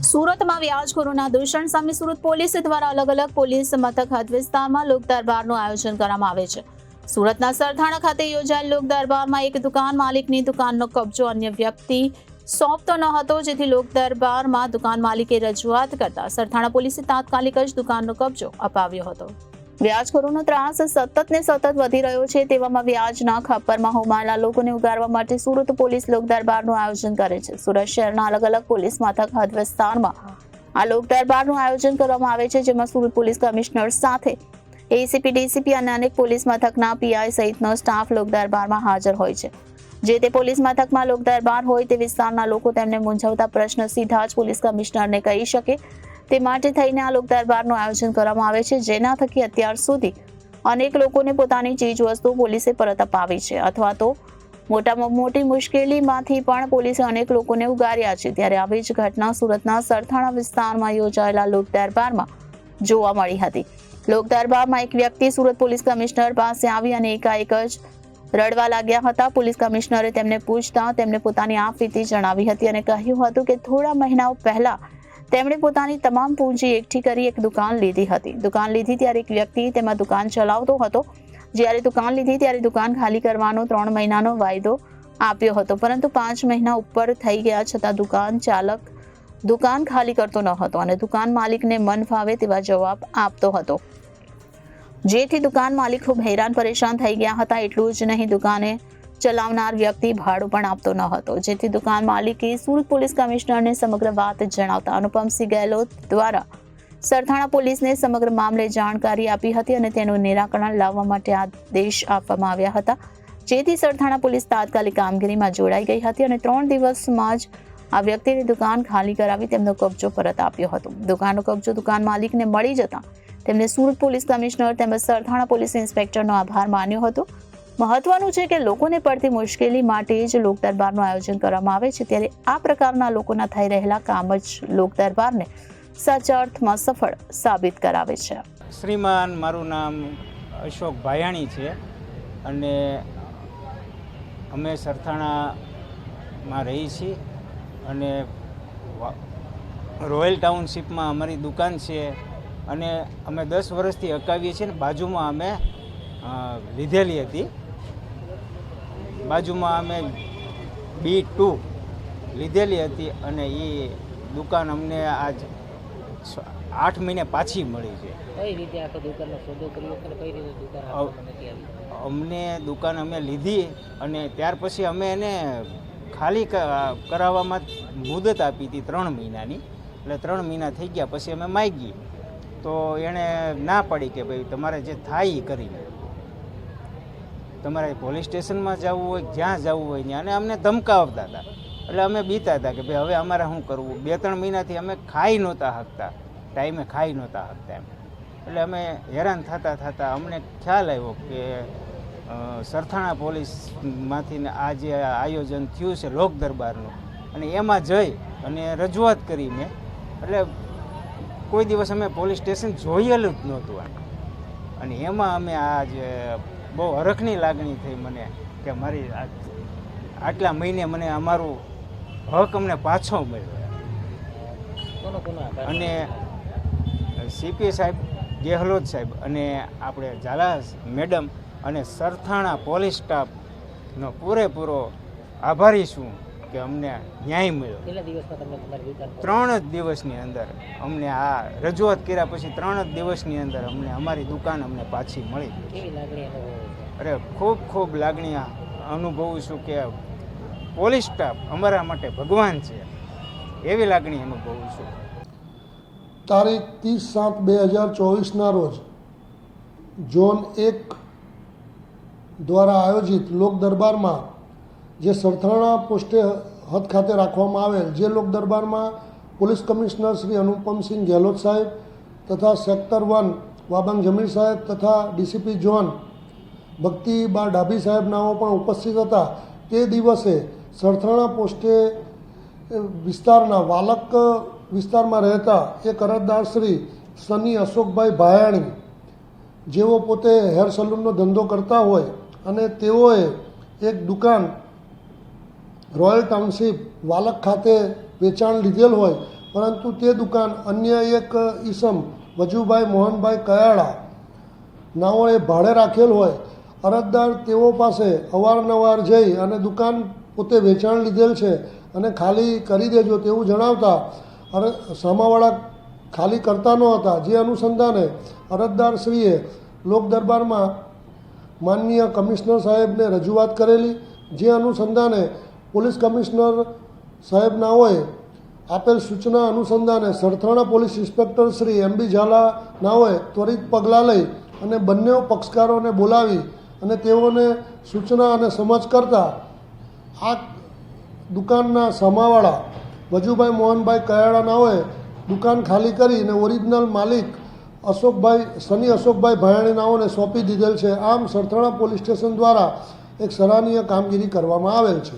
સુરતમાં વ્યાજખોરોના દૂષણ સામે સુરત પોલીસ દ્વારા અલગ અલગ પોલીસ મથક હદ વિસ્તારમાં લોક દરબારનું આયોજન કરવામાં આવે છે। સુરતના સરથાણા ખાતે યોજાયેલ લોક દરબારમાં એક દુકાન માલિકની દુકાનનો કબજો અન્ય વ્યક્તિ સોંપતો ન હતો, જેથી લોક દરબારમાં દુકાન માલિકે રજૂઆત કરતા સરથાણા પોલીસે તાત્કાલિક જ દુકાનનો કબજો અપાવ્યો હતો। વ્યાજખોરોનો ત્રાસ સતત ને સતત વધી રહ્યો છે, તેવામાં વ્યાજના ખપ્પરમાં હોમાયેલા લોકોને ઉગારવા માટે સુરત પોલીસ લોક દરબારનું આયોજન કરે છે। સુરત શહેરના અલગ અલગ પોલીસ મથક હદ વિસ્તારમાં આ લોક દરબારનું આયોજન કરવામાં આવે છે, જેમાં સુરત પોલીસ કમિશનર સાથે એસીપી, ડીસીપી અને અનેક પોલીસ મથકના પીઆઈ સહિતનો સ્ટાફ લોક દરબારમાં હાજર હોય છે। જે તે પોલીસ મથકમાં લોક દરબાર હોય તે વિસ્તારના લોકો તેમને મૂંઝવતા પ્રશ્ન સીધા જ પોલીસ કમિશનરને કહી શકે તે માટે થઈને આ લોક દરબારનું આયોજન કરવામાં આવે છે, જેના થકી અત્યાર સુધી અનેક લોકોને પોતાની ચીજ વસ્તુ પોલીસે પરત અપાવી છે અથવા તો મોટામાં મોટી મુશ્કેલીમાંથી પણ પોલીસે અનેક લોકોને ઉગાર્યા છે। ત્યારે આવી જ ઘટના સુરતના સરથાણા વિસ્તારમાં યોજાયેલા લોક દરબારમાં જોવા મળી હતી। લોક દરબારમાં એક વ્યક્તિ સુરત પોલીસ કમિશનર પાસે આવી અને એકાએક જ રડવા લાગ્યા હતા। પોલીસ કમિશનરે તેમને પૂછતા તેમને પોતાની આપવીતી જણાવી હતી અને કહ્યું હતું કે થોડા મહિનાઓ પહેલા તેમણે પોતાની તમામ પૂંજી એકઠી કરી એક દુકાન લીધી હતી। દુકાન લીધી ત્યારે એક વ્યક્તિ તેમાં દુકાન ચલાવતો હતો। જ્યારે દુકાન લીધી ત્યારે દુકાન ખાલી કરવાનો 3 મહિનાનો વાયદો આપ્યો હતો, પરંતુ 5 મહિના ઉપર થઈ ગયા છતાં દુકાન ચાલક દુકાન ખાલી કરતો ન હતો અને દુકાન માલિકને મન ફાવે તેવા જવાબ આપતો હતો, જેથી દુકાન માલિક ખૂબ હેરાન પરેશાન થઈ ગયા હતા। એટલું જ નહીં, દુકાને ચલાવનાર વ્યક્તિ ભાડું પણ આપતો ન હતો, જેથી દુકાન માલિકે સુરત પોલીસ કમિશનરને સમગ્ર વાત જણાવતા અનુપમસિંહ ગેહલોત દ્વારા સરથાણા પોલીસને સમગ્ર મામલે જાણકારી આપી હતી અને તેનું નિરાકરણ લાવવા માટે આદેશ આપવામાં આવ્યા હતા, જેથી સરથાણા પોલીસ તાત્કાલિક કામગીરીમાં જોડાઈ ગઈ હતી અને 3 દિવસમાં જ આ વ્યક્તિની દુકાન ખાલી કરાવી તેમનો કબજો પરત આપ્યો હતો। દુકાનનો કબજો દુકાન માલિકને મળી જતા તેમને સુરત પોલીસ કમિશનર તેમજ સરથાણા પોલીસ ઇન્સ્પેક્ટરનો આભાર માન્યો હતો। મહત્વનું છે કે લોકોને પડતી મુશ્કેલી માટે જ લોક દરબારનું આયોજન કરવામાં આવે છે, ત્યારે આ પ્રકારના લોકોના થઈ રહેલા કામ જ લોક દરબારને સાચા અર્થમાં સફળ સાબિત કરાવે છે। શ્રીમાન, મારું નામ અશોક ભાયાણી છે અને અમે સરથાણામાં રહીએ છીએ અને રોયલ ટાઉનશીપમાં અમારી દુકાન છે અને અમે 10 વર્ષથી અકાવીએ છીએ ને બાજુમાં અમે લીધેલી હતી। બાજુમાં અમે B2 લીધેલી હતી અને એ દુકાન અમને આજ 8 મહિને પાછી મળી છે। કઈ રીતે આખો દુકાનનો સોદો કર્યો કે કઈ રીતે દુકાન અમને દુકાન અમે લીધી અને ત્યાર પછી અમે એને ખાલી કરાવવામાં મુદત આપી હતી 3 મહિનાની, એટલે 3 મહિના થઈ ગયા પછી અમે માગી તો એણે ના પાડી કે ભાઈ તમારે જે થાય એ કરી લે, તમારે પોલીસ સ્ટેશનમાં જવું હોય જ્યાં જવું હોય ત્યાં, અને અમને ધમકાવતા હતા। એટલે અમે બીતા હતા કે ભાઈ હવે અમારે શું કરવું। 2-3 મહિનાથી અમે ખાઈ નહોતા શકતા, ટાઈમે ખાઈ નહોતા શકતા એમ, એટલે અમે હેરાન થતા અમને ખ્યાલ આવ્યો કે સરથાણા પોલીસમાંથી આ જે આયોજન થયું છે લોક દરબારનું, અને એમાં જઈ અને રજૂઆત કરીને, એટલે કોઈ દિવસ અમે પોલીસ સ્ટેશન જોયેલું જ નહોતું અને એમાં અમે આજ બહુ હરખની લાગણી થઈ મને કે મારી આટલા મહિને મને અમારું હક અમને પાછો મળ્યો। અને સીપી સાહેબ, ગેહલોત સાહેબ અને આપણે ઝાલા મેડમ અને સરથાણા પોલીસ સ્ટાફનો પૂરેપૂરો આભારી છું કે અમને ન્યાય મળ્યો। કેટલા દિવસમાં તમને તમારી દુકાન 3 જ દિવસની અંદર અમને આ રજૂઆત કર્યા પછી 3 જ દિવસની અંદર અમને અમારી દુકાન અમને પાછી મળી। કેવી લાગણી અનુભવો? અરે ખૂબ લાગણી અનુભવું છું કે પોલીસ સ્ટાફ અમારા માટે ભગવાન છે, એવી લાગણી અનુભવું છું। તારીખ 30/7/2024ના રોજ ઝોન 1 દ્વારા આયોજિત લોક દરબારમાં જે સરથાણા પોસ્ટે હદ ખાતે રાખવામાં આવેલ, જે લોક દરબારમાં પોલીસ કમિશનર શ્રી અનુપમસિંહ ગેહલોત સાહેબ તથા સેક્ટર 1 વાબંગ જમીર સાહેબ તથા ડીસીપી ઝોન ભક્તિબા ડાભી સાહેબ નાઓ પણ ઉપસ્થિત હતા। તે દિવસે સરથાણા પોસ્ટે વિસ્તારના વાલક વિસ્તારમાં રહેતા એક અરજદાર શ્રી સની અશોકભાઈ ભાયાણી, જેઓ પોતે હેર સલૂનનો ધંધો કરતા હોય અને તેઓએ એક દુકાન રોયલ ટાઉનશીપ વાલક ખાતે વેચાણ લીધેલ હોય પરંતુ તે દુકાન અન્ય એક ઈસમ વજુભાઈ મોહનભાઈ કયાળા નાઓએ ભાડે રાખેલ હોય. અરજદાર તેઓ પાસે અવારનવાર જઈ અને દુકાન પોતે વેચાણ લીધેલ છે અને ખાલી કરી દેજો તેવું જણાવતા સામાવાળા ખાલી કરતા ન હતા. જે અનુસંધાને અરજદારશ્રીએ લોક દરબારમાં માનનીય કમિશનર સાહેબને રજૂઆત કરેલી. જે અનુસંધાને પોલીસ કમિશનર સાહેબ નાઓએ આપેલ સૂચના અનુસંધાને Sarthana police inspector Shri MB Zala નાઓએ ત્વરિત પગલાં લઈ અને બંને પક્ષકારોને બોલાવી અને તેઓને સૂચના અને સમજ કરતા આ દુકાનના સામાવાળા વજુભાઈ મોહનભાઈ કયાળા નાઓએ દુકાન ખાલી કરીને ઓરિજિનલ માલિક સની અશોકભાઈ ભાયાણી નાઓને સોંપી દીધેલ છે. આમ સરથાણા પોલીસ સ્ટેશન દ્વારા એક સરાહનીય કામગીરી કરવામાં આવેલ છે.